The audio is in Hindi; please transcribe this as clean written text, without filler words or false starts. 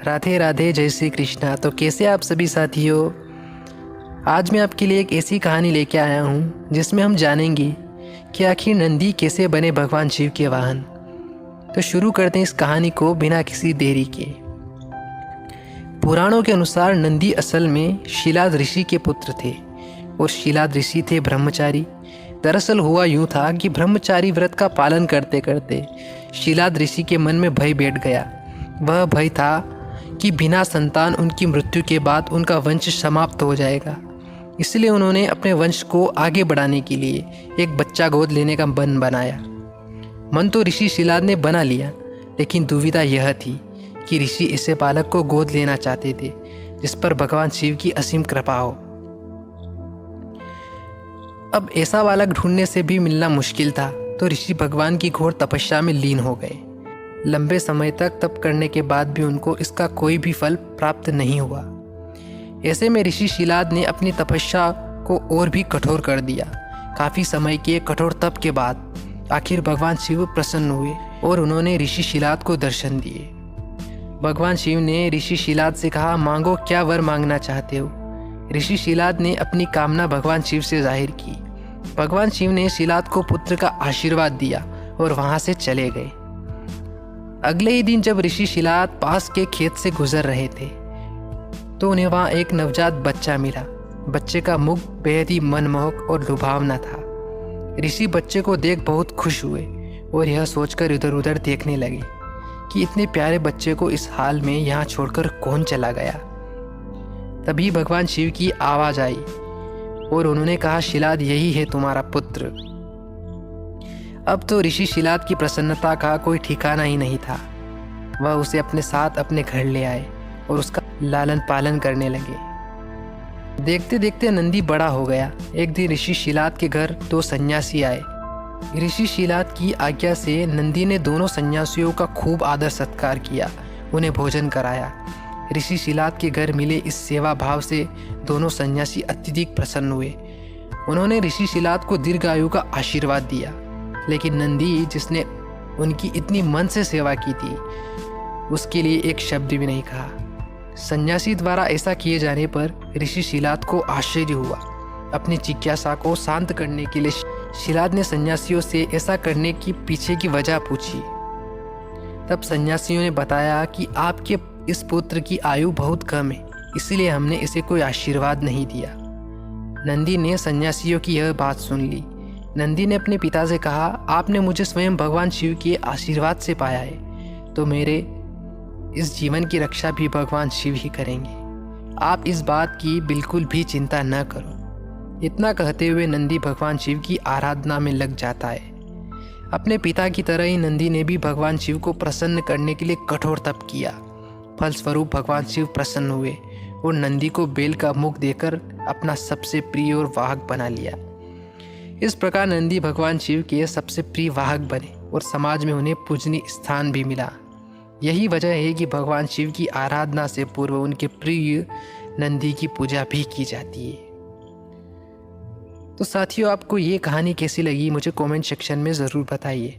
राधे राधे, जय श्री कृष्णा। तो कैसे आप सभी साथियों। आज मैं आपके लिए एक ऐसी कहानी लेके आया हूँ जिसमें हम जानेंगे कि आखिर नंदी कैसे बने भगवान शिव के वाहन। तो शुरू करते हैं इस कहानी को बिना किसी देरी के। पुराणों के अनुसार नंदी असल में शिलाद ऋषि के पुत्र थे और शिलाद ऋषि थे ब्रह्मचारी। दरअसल हुआ यूँ था कि ब्रह्मचारी व्रत का पालन करते करते शिलाद ऋषि के मन में भय बैठ गया। वह भय था कि बिना संतान उनकी मृत्यु के बाद उनका वंश समाप्त हो जाएगा। इसलिए उन्होंने अपने वंश को आगे बढ़ाने के लिए एक बच्चा गोद लेने का मन बनाया। मन तो ऋषि शिलाद ने बना लिया, लेकिन दुविधा यह थी कि ऋषि ऐसे बालक को गोद लेना चाहते थे जिस पर भगवान शिव की असीम कृपा हो। अब ऐसा बालक ढूंढने से भी मिलना मुश्किल था, तो ऋषि भगवान की घोर तपस्या में लीन हो गए। लंबे समय तक तप करने के बाद भी उनको इसका कोई भी फल प्राप्त नहीं हुआ। ऐसे में ऋषि शिलाद ने अपनी तपस्या को और भी कठोर कर दिया। काफ़ी समय के कठोर तप के बाद आखिर भगवान शिव प्रसन्न हुए और उन्होंने ऋषि शिलाद को दर्शन दिए। भगवान शिव ने ऋषि शिलाद से कहा, मांगो, क्या वर मांगना चाहते हो। ऋषि शिलाद ने अपनी कामना भगवान शिव से जाहिर की। भगवान शिव ने शिलाद को पुत्र का आशीर्वाद दिया और वहाँ से चले गए। अगले ही दिन जब ऋषि शिलाद पास के खेत से गुजर रहे थे तो उन्हें वहाँ एक नवजात बच्चा मिला। बच्चे का मुख बेहद ही मनमोहक और लुभावना था। ऋषि बच्चे को देख बहुत खुश हुए और यह सोचकर इधर उधर देखने लगे कि इतने प्यारे बच्चे को इस हाल में यहाँ छोड़कर कौन चला गया। तभी भगवान शिव की आवाज़ आई और उन्होंने कहा, शिलाद, यही है तुम्हारा पुत्र। अब तो ऋषि शिलाद की प्रसन्नता का कोई ठिकाना ही नहीं था। वह उसे अपने साथ अपने घर ले आए और उसका लालन पालन करने लगे। देखते देखते नंदी बड़ा हो गया। एक दिन ऋषि शिलाद के घर 2 सन्यासी आए। ऋषि शिलाद की आज्ञा से नंदी ने दोनों सन्यासियों का खूब आदर सत्कार किया, उन्हें भोजन कराया। ऋषि शिलाद के घर मिले इस सेवा भाव से दोनों सन्यासी अत्यधिक प्रसन्न हुए। उन्होंने ऋषि शिलाद को दीर्घायु का आशीर्वाद दिया, लेकिन नंदी, जिसने उनकी इतनी मन से सेवा की थी, उसके लिए एक शब्द भी नहीं कहा। सन्यासी द्वारा ऐसा किए जाने पर ऋषि शिलाद को आश्चर्य हुआ। अपनी जिज्ञासा को शांत करने के लिए शिलाद ने सन्यासियों से ऐसा करने की पीछे की वजह पूछी। तब सन्यासियों ने बताया कि आपके इस पुत्र की आयु बहुत कम है, इसलिए हमने इसे कोई आशीर्वाद नहीं दिया। नंदी ने सन्यासियों की यह बात सुन ली। नंदी ने अपने पिता से कहा, आपने मुझे स्वयं भगवान शिव के आशीर्वाद से पाया है, तो मेरे इस जीवन की रक्षा भी भगवान शिव ही करेंगे। आप इस बात की बिल्कुल भी चिंता न करो। इतना कहते हुए नंदी भगवान शिव की आराधना में लग जाता है। अपने पिता की तरह ही नंदी ने भी भगवान शिव को प्रसन्न करने के लिए कठोर तप किया। फलस्वरूप भगवान शिव प्रसन्न हुए और नंदी को बेल का मुख देकर अपना सबसे प्रिय और वाहक बना लिया। इस प्रकार नंदी भगवान शिव के सबसे प्रिय वाहक बने और समाज में उन्हें पूजनीय स्थान भी मिला। यही वजह है कि भगवान शिव की आराधना से पूर्व उनके प्रिय नंदी की पूजा भी की जाती है। तो साथियों, आपको ये कहानी कैसी लगी मुझे कमेंट सेक्शन में ज़रूर बताइए।